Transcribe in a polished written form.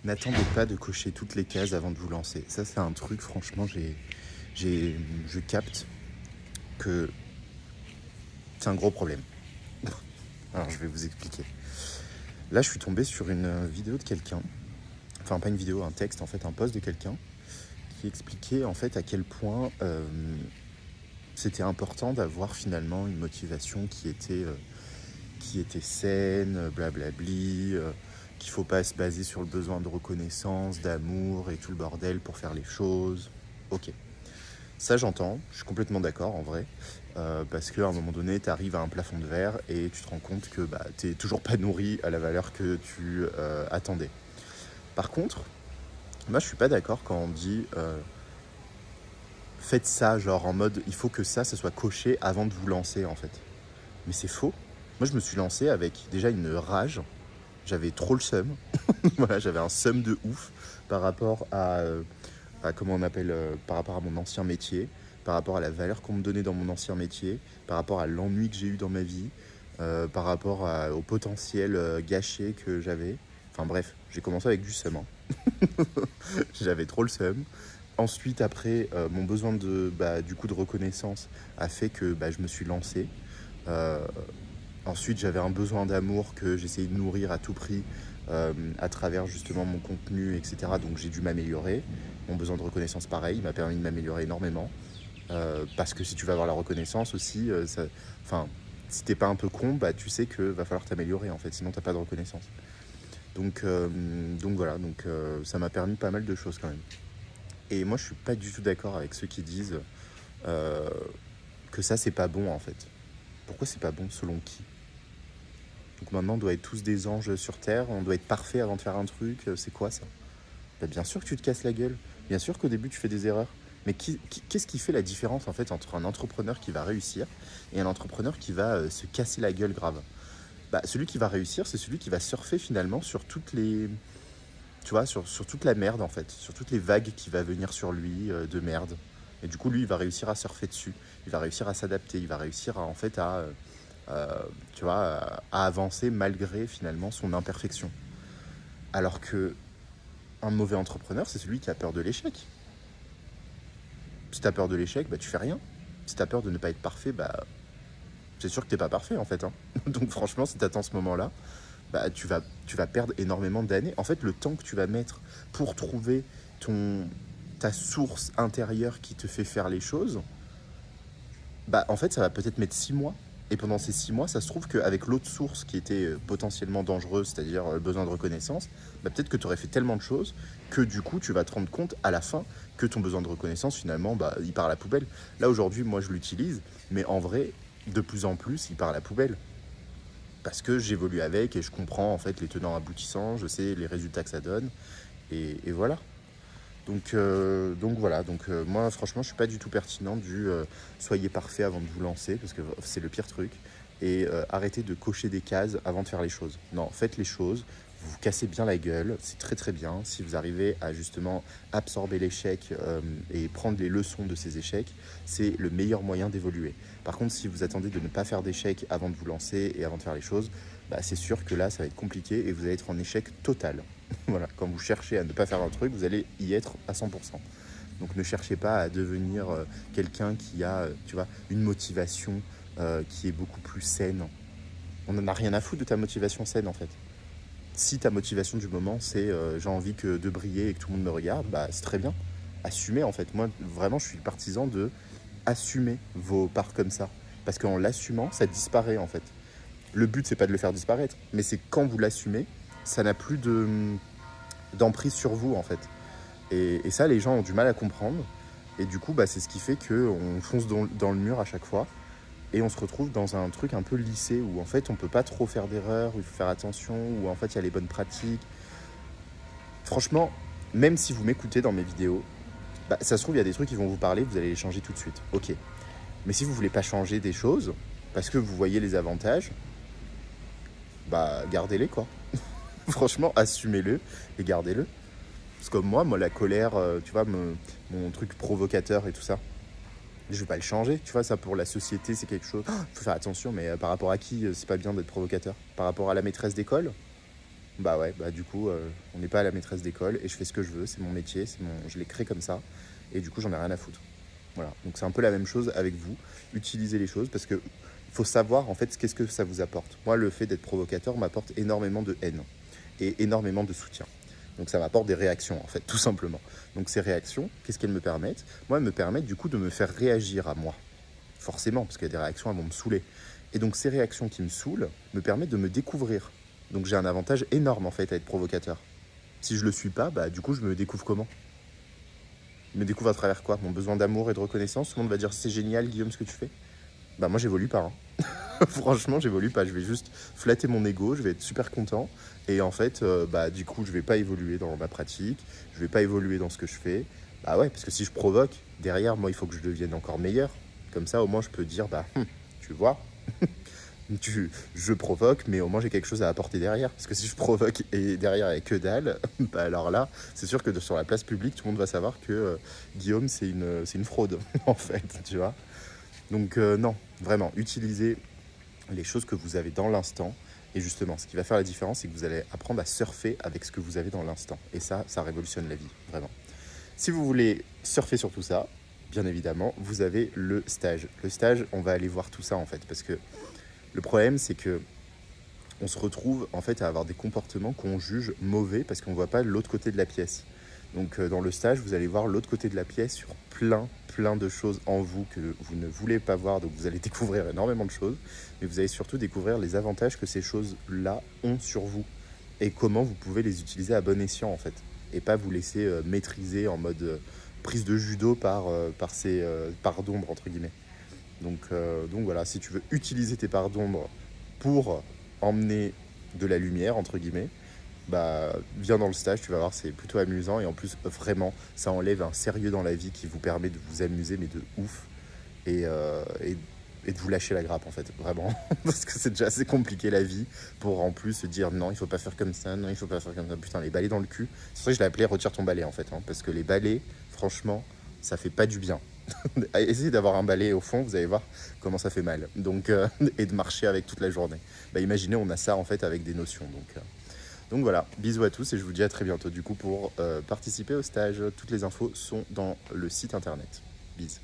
N'attendez pas de cocher toutes les cases avant de vous lancer. Ça, c'est un truc, franchement, je capte que c'est un gros problème. Alors, je vais vous expliquer. Là, je suis tombé sur une vidéo de quelqu'un, enfin, pas une vidéo, un texte, en fait, un post de quelqu'un qui expliquait, en fait, à quel point c'était important d'avoir finalement une motivation qui était saine, blablabli, qu'il ne faut pas se baser sur le besoin de reconnaissance, d'amour et tout le bordel pour faire les choses. Ok, ça j'entends, je suis complètement d'accord en vrai, parce qu'à un moment donné, tu arrives à un plafond de verre et tu te rends compte que tu n'es toujours pas nourri à la valeur que tu attendais. Par contre, moi je suis pas d'accord quand on dit faites ça, genre en mode il faut que ça soit coché avant de vous lancer en fait. Mais c'est faux. Moi je me suis lancé avec déjà une rage. J'avais trop le seum. Voilà, j'avais un seum de ouf par rapport à comment on appelle, par rapport à mon ancien métier, par rapport à la valeur qu'on me donnait dans mon ancien métier, par rapport à l'ennui que j'ai eu dans ma vie, par rapport au potentiel gâché que j'avais. Enfin bref, j'ai commencé avec du seum. Hein. J'avais trop le seum. Ensuite, après, mon besoin du coup de reconnaissance a fait que je me suis lancé. Euh, Ensuite, j'avais un besoin d'amour que j'essayais de nourrir à tout prix à travers justement mon contenu, etc. Donc j'ai dû m'améliorer. Mon besoin de reconnaissance, pareil, m'a permis de m'améliorer énormément. Parce que si tu veux avoir la reconnaissance aussi, si t'es pas un peu con, tu sais que va falloir t'améliorer en fait, sinon t'as pas de reconnaissance. Donc voilà, ça m'a permis pas mal de choses quand même. Et moi, je suis pas du tout d'accord avec ceux qui disent euh, que ça, c'est pas bon en fait. Pourquoi c'est pas bon selon qui? Donc maintenant, on doit être tous des anges sur Terre, on doit être parfait avant de faire un truc, c'est quoi ça? Bien sûr que tu te casses la gueule, bien sûr qu'au début tu fais des erreurs. Mais qu'est-ce qui fait la différence en fait entre un entrepreneur qui va réussir et un entrepreneur qui va se casser la gueule grave? Celui qui va réussir, c'est celui qui va surfer finalement sur toutes les... Tu vois, sur toute la merde en fait, sur toutes les vagues qui va venir sur lui de merde. Et du coup, lui, il va réussir à surfer dessus, il va réussir à s'adapter, il va réussir à, en fait tu vois, à avancer malgré finalement son imperfection. Alors que un mauvais entrepreneur, c'est celui qui a peur de l'échec. Si tu as peur de l'échec, tu fais rien. Si tu as peur de ne pas être parfait, c'est sûr que t'es pas parfait en fait. Hein. Donc franchement, si tu attends ce moment-là, tu vas perdre énormément d'années. En fait, le temps que tu vas mettre pour trouver ta source intérieure qui te fait faire les choses, en fait, ça va peut-être mettre 6 mois. Et pendant ces 6 mois, ça se trouve qu'avec l'autre source qui était potentiellement dangereuse, c'est-à-dire le besoin de reconnaissance, peut-être que tu aurais fait tellement de choses que du coup, tu vas te rendre compte à la fin que ton besoin de reconnaissance, finalement, il part à la poubelle. Là, aujourd'hui, moi, je l'utilise, mais en vrai, de plus en plus, il part à la poubelle. Parce que j'évolue avec et je comprends en fait les tenants aboutissants, je sais les résultats que ça donne, et voilà. Donc voilà, moi franchement je suis pas du tout pertinent du soyez parfait avant de vous lancer parce que c'est le pire truc et arrêtez de cocher des cases avant de faire les choses. Non, faites les choses, vous vous cassez bien la gueule, c'est très très bien si vous arrivez à justement absorber l'échec et prendre les leçons de ces échecs, c'est le meilleur moyen d'évoluer. Par contre, si vous attendez de ne pas faire d'échecs avant de vous lancer et avant de faire les choses, c'est sûr que là ça va être compliqué et vous allez être en échec total. Voilà, quand vous cherchez à ne pas faire un truc, vous allez y être à 100%. Donc ne cherchez pas à devenir quelqu'un qui a, tu vois, une motivation qui est beaucoup plus saine. On n'en a rien à foutre de ta motivation saine en fait. Si ta motivation du moment c'est j'ai envie de briller et que tout le monde me regarde, c'est très bien. Assumez en fait. Moi vraiment je suis partisan de assumer vos parts comme ça. Parce qu'en l'assumant, ça disparaît en fait. Le but c'est pas de le faire disparaître, mais c'est quand vous l'assumez, ça n'a plus d'emprise sur vous en fait. Et ça, les gens ont du mal à comprendre. Et du coup, c'est ce qui fait qu'on fonce dans le mur à chaque fois. Et on se retrouve dans un truc un peu lissé où en fait, on peut pas trop faire d'erreurs, où il faut faire attention, où en fait, il y a les bonnes pratiques. Franchement, même si vous m'écoutez dans mes vidéos, ça se trouve, il y a des trucs qui vont vous parler, vous allez les changer tout de suite. Ok. Mais si vous voulez pas changer des choses, parce que vous voyez les avantages, gardez-les quoi. Franchement, assumez-le et gardez-le. Parce que moi, la colère, tu vois, mon truc provocateur et tout ça, je vais pas le changer. Tu vois, ça pour la société, c'est quelque chose. Il faut faire attention, mais par rapport à qui, c'est pas bien d'être provocateur? Par rapport à la maîtresse d'école? Bah ouais, bah du coup, on n'est pas à la maîtresse d'école et je fais ce que je veux, c'est mon métier, je l'ai créé comme ça et du coup, j'en ai rien à foutre. Voilà, donc c'est un peu la même chose avec vous. Utilisez les choses parce que faut savoir en fait qu'est-ce que ça vous apporte. Moi, le fait d'être provocateur m'apporte énormément de haine et énormément de soutien. Donc ça m'apporte des réactions en fait, tout simplement. Donc ces réactions, qu'est-ce qu'elles me permettent? Moi, elles me permettent du coup de me faire réagir à moi. Forcément, parce qu'il y a des réactions, elles vont me saouler. Et donc ces réactions qui me saoulent me permettent de me découvrir. Donc j'ai un avantage énorme en fait à être provocateur. Si je le suis pas, bah du coup je me découvre comment? Je me découvre à travers quoi? Mon besoin d'amour et de reconnaissance? Tout le monde va dire c'est génial Guillaume ce que tu fais. Bah moi j'évolue pas. Franchement j'évolue pas. Je vais juste flatter mon ego, je vais être super content. Et en fait, bah du coup je vais pas évoluer dans ma pratique, je vais pas évoluer dans ce que je fais. Bah ouais, parce que si je provoque, derrière moi il faut que je devienne encore meilleur. Comme ça au moins je peux dire bah tu vois. Je provoque, mais au moins j'ai quelque chose à apporter derrière. Parce que si je provoque et derrière il n'y a que dalle, bah alors là, c'est sûr que sur la place publique, tout le monde va savoir que Guillaume, c'est une fraude, en fait, tu vois. Donc non, vraiment, utilisez les choses que vous avez dans l'instant. Et justement, ce qui va faire la différence, c'est que vous allez apprendre à surfer avec ce que vous avez dans l'instant. Et ça révolutionne la vie, vraiment. Si vous voulez surfer sur tout ça, bien évidemment, vous avez le stage. Le stage, on va aller voir tout ça, en fait, parce que le problème, c'est que on se retrouve en fait à avoir des comportements qu'on juge mauvais parce qu'on ne voit pas l'autre côté de la pièce. Donc dans le stage, vous allez voir l'autre côté de la pièce sur plein de choses en vous que vous ne voulez pas voir. Donc vous allez découvrir énormément de choses, mais vous allez surtout découvrir les avantages que ces choses-là ont sur vous et comment vous pouvez les utiliser à bon escient en fait. Et pas vous laisser maîtriser en mode prise de judo par ces parts d'ombre entre guillemets. Donc voilà, si tu veux utiliser tes parts d'ombre pour emmener de la lumière, entre guillemets, bah viens dans le stage, tu vas voir, c'est plutôt amusant. Et en plus, vraiment, ça enlève un sérieux dans la vie qui vous permet de vous amuser, mais de ouf. Et de vous lâcher la grappe, en fait, vraiment. Parce que c'est déjà assez compliqué, la vie, pour en plus se dire non, il faut pas faire comme ça, non, il faut pas faire comme ça. Putain, les balais dans le cul. C'est pour ça que je l'ai appelé retire ton balai, en fait. Parce que les balais, franchement, ça fait pas du bien. Essayez d'avoir un balai au fond, vous allez voir comment ça fait mal. Donc, et de marcher avec toute la journée. Bah, imaginez, on a ça en fait avec des notions. Donc voilà, bisous à tous et je vous dis à très bientôt du coup pour participer au stage. Toutes les infos sont dans le site internet. Bisous.